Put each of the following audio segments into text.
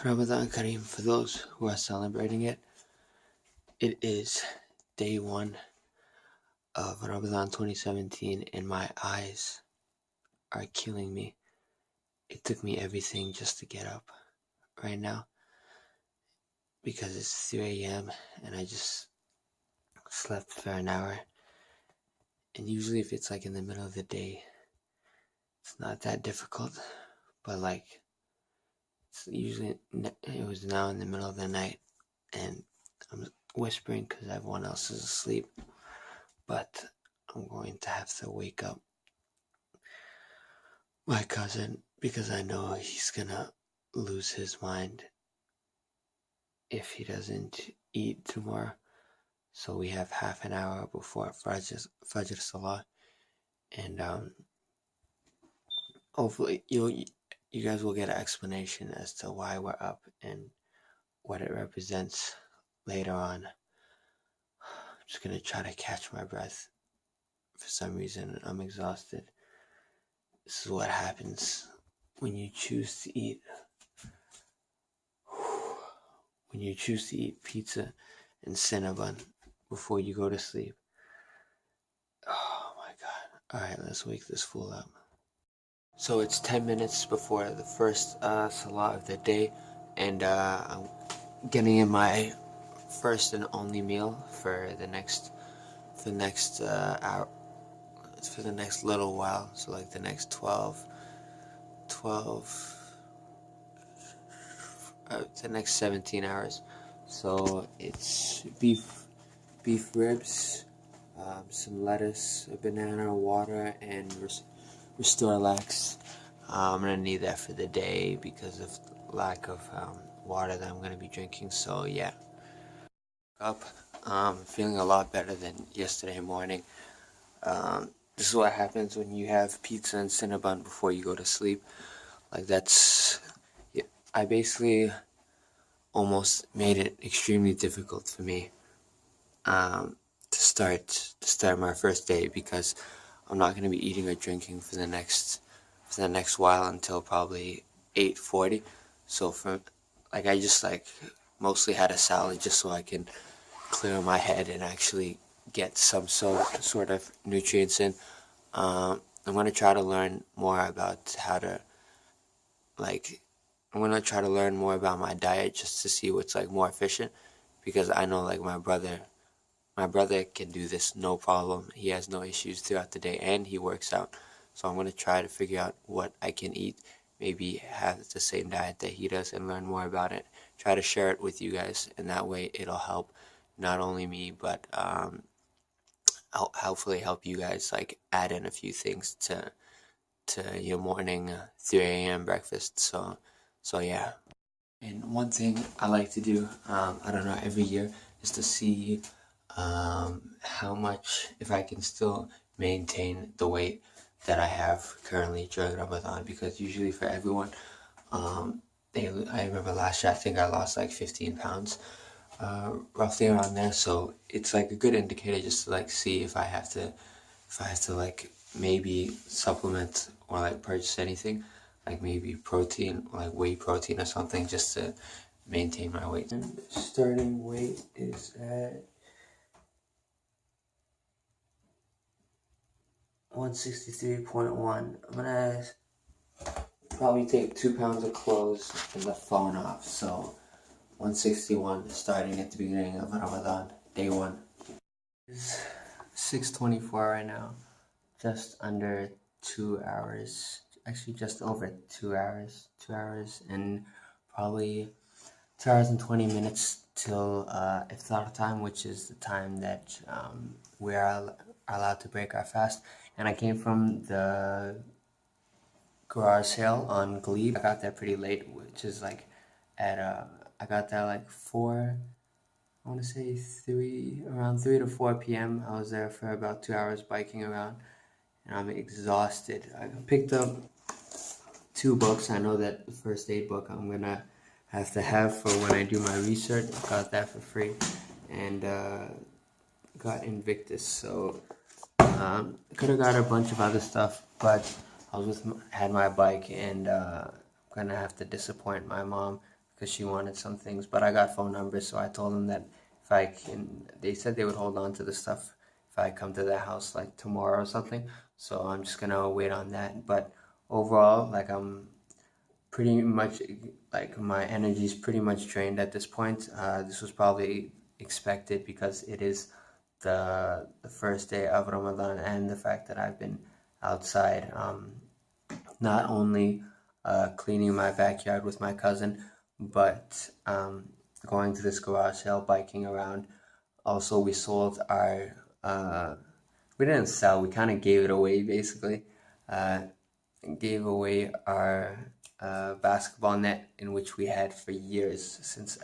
Ramadan Kareem, for those who are celebrating it. It is day one of Ramadan 2017 and my eyes are killing me. It took me everything just to get up right now because it's 3 a.m. and I just slept for an hour. And usually if it's like in the middle of the day, it's not that difficult, but like it was now in the middle of the night and I'm whispering because everyone else is asleep, but I'm going to have to wake up my cousin because I know he's gonna lose his mind if he doesn't eat tomorrow. So we have half an hour before Fajr Salah, and hopefully you guys will get an explanation as to why we're up and what it represents later on. I'm just gonna try to catch my breath. For some reason, I'm exhausted. This is what happens when you choose to eat. When you choose to eat pizza and Cinnabon before you go to sleep. Oh my god. Alright, let's wake this fool up. So it's 10 minutes before the first Salah of the day, and I'm getting in my first and only meal for the next hour, for the next little while, so like the next 12 the next 17 hours. So it's beef ribs, some lettuce, a banana, water, and Restore Lax. I'm gonna need that for the day because of lack of water that I'm gonna be drinking. So yeah, up, feeling a lot better than yesterday morning. This is what happens when you have pizza and Cinnabon before you go to sleep. Like I basically almost made it extremely difficult for me to start my first day because I'm not going to be eating or drinking for the next while until probably 8:40. So I just mostly had a salad just so I can clear my head and actually get some sort of nutrients in. I'm going to try to learn more about I'm going to try to learn more about my diet just to see what's more efficient, because I know my brother can do this no problem. He has no issues throughout the day and he works out. So I'm going to try to figure out what I can eat, maybe have the same diet that he does and learn more about it. Try to share it with you guys, and that way it'll help not only me, but I'll hopefully help you guys add in a few things to your morning 3 a.m. breakfast. So yeah. And one thing I like to do, I don't know, every year is to see how much, if I can still maintain the weight that I have currently during Ramadan, because usually for everyone, I remember last year I think I lost 15 pounds, roughly around there. So it's a good indicator just to see if I have to maybe supplement or purchase anything, maybe protein, whey protein or something, just to maintain my weight. And starting weight is at 163.1. I'm gonna probably take 2 pounds of clothes and the phone off. So 161 starting at the beginning of Ramadan, day one. It's 6:24 right now. Just under 2 hours. Actually just over 2 hours. 2 hours and probably 2 hours and 20 minutes till iftar time, which is the time that we are allowed to break our fast. And I came from the garage sale on Glebe. I got there pretty late, which is I got there 4, I want to say around 3 to 4 p.m. I was there for about 2 hours biking around, and I'm exhausted. I picked up 2 books. I know that the first aid book I'm gonna have to have for when I do my research. I got that for free, and got Invictus. So could have got a bunch of other stuff, but I had my bike, and I'm gonna have to disappoint my mom because she wanted some things. But I got phone numbers, so I told them that if I can, they said they would hold on to the stuff if I come to their house like tomorrow or something. So I'm just gonna wait on that. But overall, like I'm pretty much like my energy is pretty much drained at this point. This was probably expected because it is the first day of Ramadan, and the fact that I've been outside, not only cleaning my backyard with my cousin, but going to this garage sale, biking around. Also, we sold our we didn't sell, we kind of gave it away basically. Uh, gave away our basketball net, in which we had for years, since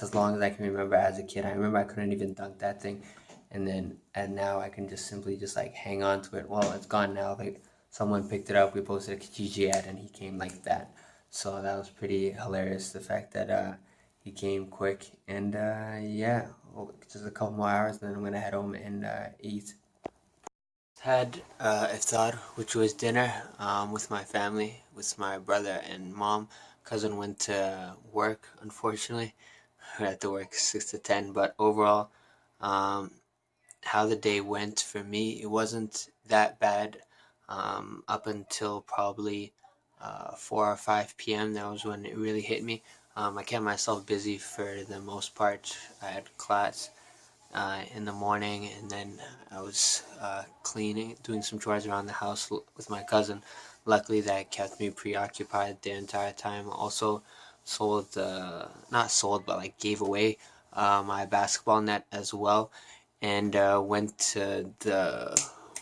as long as I can remember as a kid. I remember I couldn't even dunk that thing, and now I can just simply just like hang on to it. Well, it's gone now. Like someone picked it up. We posted a Kijiji ad, and he came like that. So that was pretty hilarious. The fact that he came quick, and yeah, just a couple more hours, and then I'm gonna head home and eat. Had iftar, which was dinner with my family, with my brother and mom. Cousin went to work, unfortunately. I had to work 6 to 10, but overall, um, how the day went for me, it wasn't that bad up until probably 4 or 5 p.m. That was when it really hit me. I kept myself busy for the most part. I had class in the morning, and then I was cleaning, doing some chores around the house with my cousin. Luckily, that kept me preoccupied the entire time. Also, sold, not sold, but like gave away my basketball net as well, and went to the,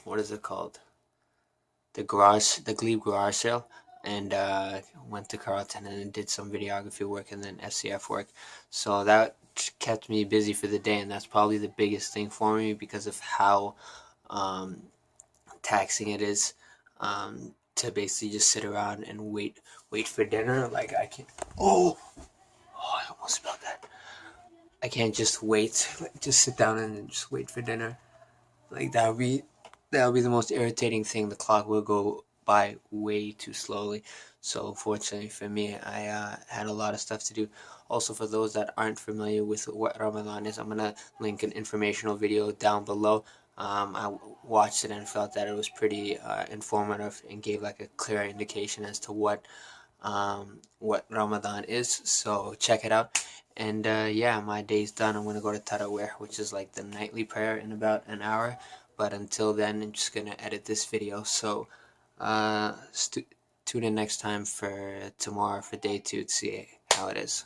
what is it called? The Glebe garage sale, and went to Carlton and did some videography work and then SCF work. So that kept me busy for the day, and that's probably the biggest thing for me because of how um, taxing it is to basically just sit around and wait for dinner. Like I can't. Oh, I almost spelled that. I can't just wait, like just sit down and just wait for dinner. Like that would be the most irritating thing. The clock will go by way too slowly. So fortunately for me, I had a lot of stuff to do. Also, for those that aren't familiar with what Ramadan is, I'm gonna link an informational video down below. I watched it and felt that it was pretty informative and gave like a clear indication as to what Ramadan is. So check it out. And yeah, my day's done. I'm gonna go to Tarawih, which is like the nightly prayer, in about an hour. But until then, I'm just gonna edit this video. So tune in next time for tomorrow for day 2 to see how it is.